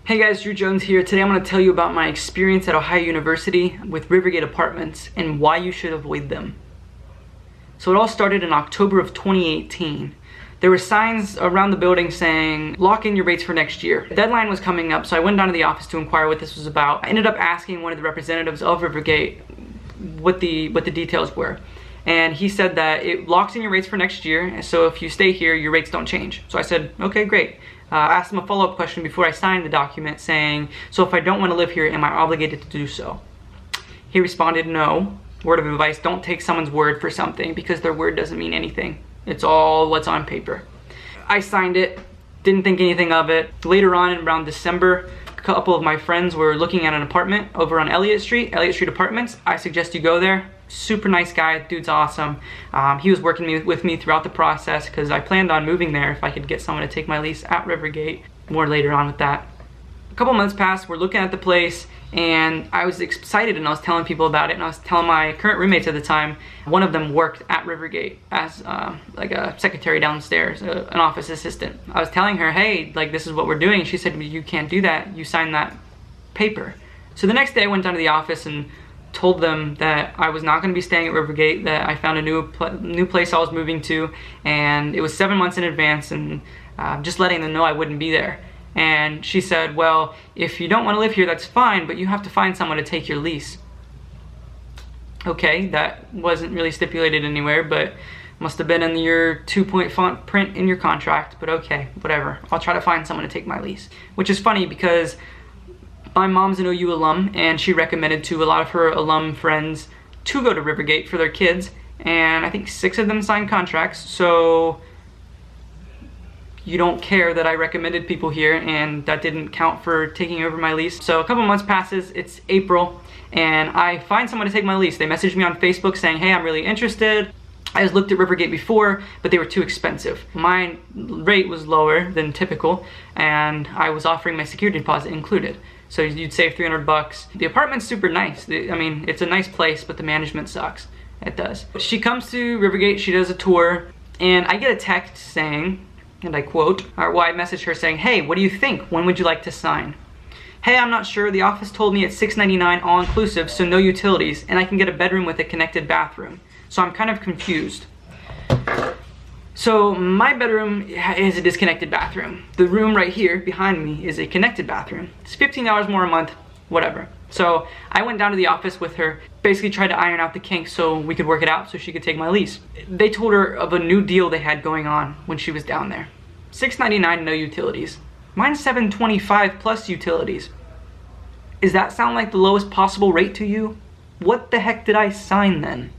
Hey guys, Drew Jones here. Today I'm going to tell you about my experience at Ohio University with Rivergate Apartments and why you should avoid them. So it all started in October of 2018. There were signs around the building saying, lock in your rates for next year. The deadline was coming up, so I went down to the office to inquire what this was about. I ended up asking one of the representatives of Rivergate what the details were. And he said that it locks in your rates for next year, so if you stay here, your rates don't change. So I said, okay, great. I asked him a follow-up question before I signed the document saying, so if I don't want to live here, am I obligated to do so? He responded, no. Word of advice, don't take someone's word for something because their word doesn't mean anything. It's all what's on paper. I signed it, didn't think anything of it. Later on, around December, a couple of my friends were looking at an apartment over on Elliott Street Apartments. I suggest you go there. Super nice guy, dude's awesome. He was working with me throughout the process because I planned on moving there if I could get someone to take my lease at Rivergate. More later on with that. A couple months passed, we're looking at the place, and I was excited and I was telling people about it, and I was telling my current roommates at the time. One of them worked at Rivergate as like a secretary downstairs, an office assistant. I was telling her, hey, like this is what we're doing. She said, you can't do that, you signed that paper. So the next day I went down to the office and told them that I was not going to be staying at Rivergate, that I found a new place I was moving to, and it was 7 months in advance, and just letting them know I wouldn't be there. And she said, well, if you don't want to live here, that's fine, but you have to find someone to take your lease. Okay, that wasn't really stipulated anywhere, but must have been in your 2-point font print in your contract, but okay, whatever. I'll try to find someone to take my lease. Which is funny because my mom's an OU alum, and she recommended to a lot of her alum friends to go to Rivergate for their kids, and I think 6 of them signed contracts, so you don't care that I recommended people here, and that didn't count for taking over my lease. So a couple months passes, it's April, and I find someone to take my lease. They messaged me on Facebook saying, hey, I'm really interested. I just looked at Rivergate before, but they were too expensive. My rate was lower than typical, and I was offering my security deposit included. So you'd save 300 bucks. The apartment's super nice. I mean, it's a nice place, but the management sucks. It does. She comes to Rivergate, she does a tour, and I get a text saying, and I quote, I messaged her saying, hey, what do you think? When would you like to sign? Hey, I'm not sure. The office told me it's $6.99 all-inclusive, so no utilities, and I can get a bedroom with a connected bathroom. So I'm kind of confused. So my bedroom is a disconnected bathroom. The room right here behind me is a connected bathroom. It's $15 more a month, whatever. So I went down to the office with her, basically tried to iron out the kinks so we could work it out so she could take my lease. They told her of a new deal they had going on when she was down there. $6.99, no utilities. Mine's $7.25 plus utilities. Does that sound like the lowest possible rate to you? What the heck did I sign then?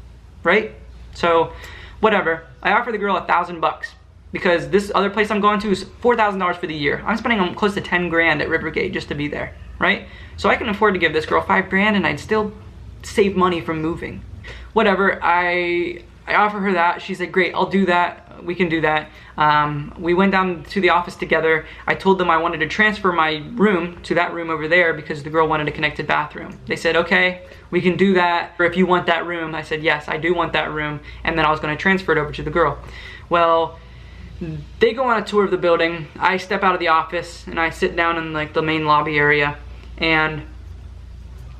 Right? So, whatever. I offered the girl $1,000 because this other place I'm going to is $4,000 for the year. I'm spending close to 10 grand at Rivergate just to be there, right? So I can afford to give this girl 5 grand and I'd still save money from moving. Whatever, I offer her that. She said, great, I'll do that. We can do that. We went down to the office together. I told them I wanted to transfer my room to that room over there because the girl wanted a connected bathroom. They said, okay, we can do that. Or if you want that room, I said, yes, I do want that room. And then I was going to transfer it over to the girl. Well, they go on a tour of the building. I step out of the office and I sit down in like the main lobby area, and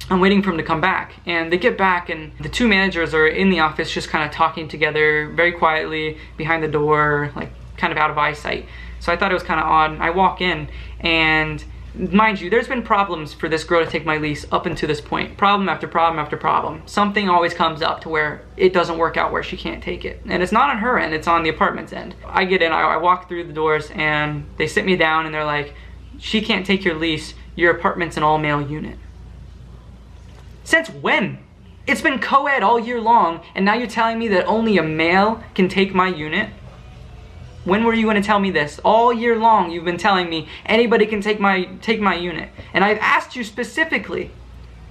I'm waiting for them to come back. And they get back and the 2 managers are in the office just kind of talking together very quietly behind the door, like kind of out of eyesight. So I thought it was kind of odd. I walk in, and mind you, there's been problems for this girl to take my lease up until this point. Problem after problem after problem. Something always comes up to where it doesn't work out, where she can't take it. And it's not on her end, it's on the apartment's end. I get in, I walk through the doors, and they sit me down and they're like, she can't take your lease, your apartment's an all-male unit. Since when? It's been co-ed all year long, and now you're telling me that only a male can take my unit? When were you going to tell me this? All year long you've been telling me anybody can take my unit. And I've asked you specifically,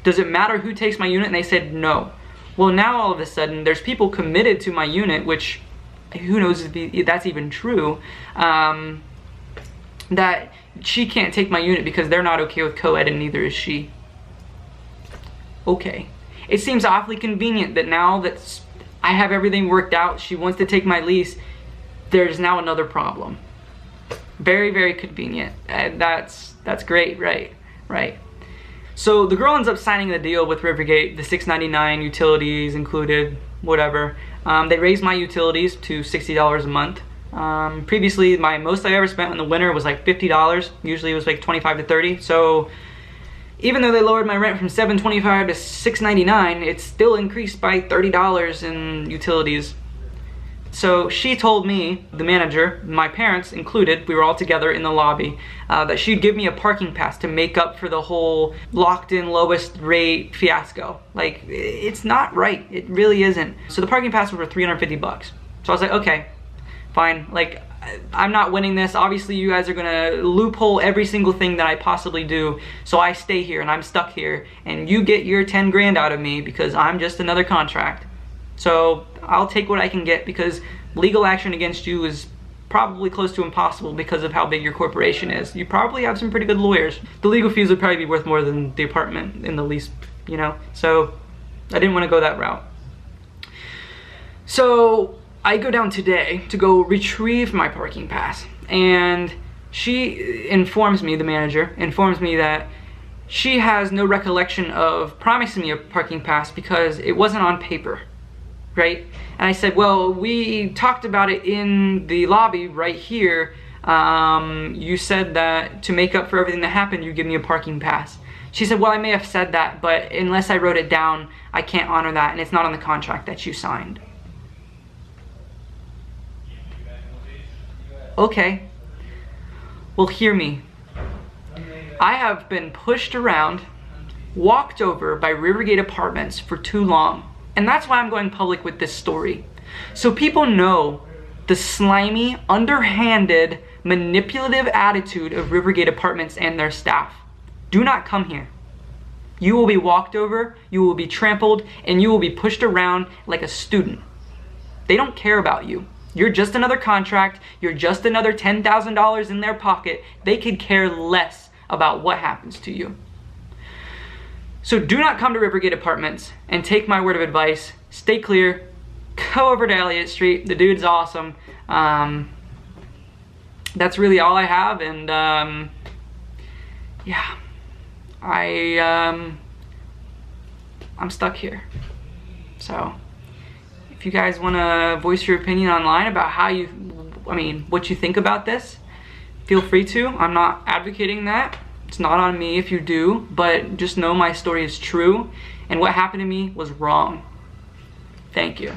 does it matter who takes my unit? And they said no. Well, now all of a sudden there's people committed to my unit, which who knows if that's even true, that she can't take my unit because they're not okay with co-ed and neither is she. Okay. It seems awfully convenient that now that I have everything worked out, she wants to take my lease, there's now another problem. Very, very convenient. That's That's great, right? Right. So the girl ends up signing the deal with Rivergate, the $6.99 utilities included, whatever. They raised my utilities to $60 a month. Previously, my most I ever spent in the winter was like $50. Usually it was like $25 to $30. So even though they lowered my rent from $7.25 to $6.99, it still increased by $30 in utilities. So she told me, the manager, my parents included, we were all together in the lobby, that she'd give me a parking pass to make up for the whole locked in lowest rate fiasco. Like, it's not right. It really isn't. So the parking pass was for $350. So I was like, okay, fine. Like, I'm not winning this. Obviously you guys are gonna loophole every single thing that I possibly do. So I stay here and I'm stuck here and you get your 10 grand out of me because I'm just another contract. So I'll take what I can get because legal action against you is probably close to impossible because of how big your corporation is. You probably have some pretty good lawyers. The legal fees would probably be worth more than the apartment in the lease, you know? So I didn't want to go that route. So I go down today to go retrieve my parking pass, and she informs me, the manager informs me that she has no recollection of promising me a parking pass because it wasn't on paper. Right? And I said, well, we talked about it in the lobby right here. You said that to make up for everything that happened, you give me a parking pass. She said, well, I may have said that, but unless I wrote it down, I can't honor that, and it's not on the contract that you signed. Okay. Well, hear me. I have been pushed around, walked over by Rivergate Apartments for too long. And that's why I'm going public with this story. So people know the slimy, underhanded, manipulative attitude of Rivergate Apartments and their staff. Do not come here. You will be walked over, you will be trampled, and you will be pushed around like a student. They don't care about you. You're just another contract, you're just another $10,000 in their pocket. They could care less about what happens to you. So do not come to Rivergate Apartments, and take my word of advice. Stay clear. Go over to Elliott Street. The dude's awesome. That's really all I have, and yeah, I'm stuck here. So if you guys want to voice your opinion online about what you think about this, feel free to. I'm not advocating that. It's not on me if you do, but just know my story is true, and what happened to me was wrong. Thank you.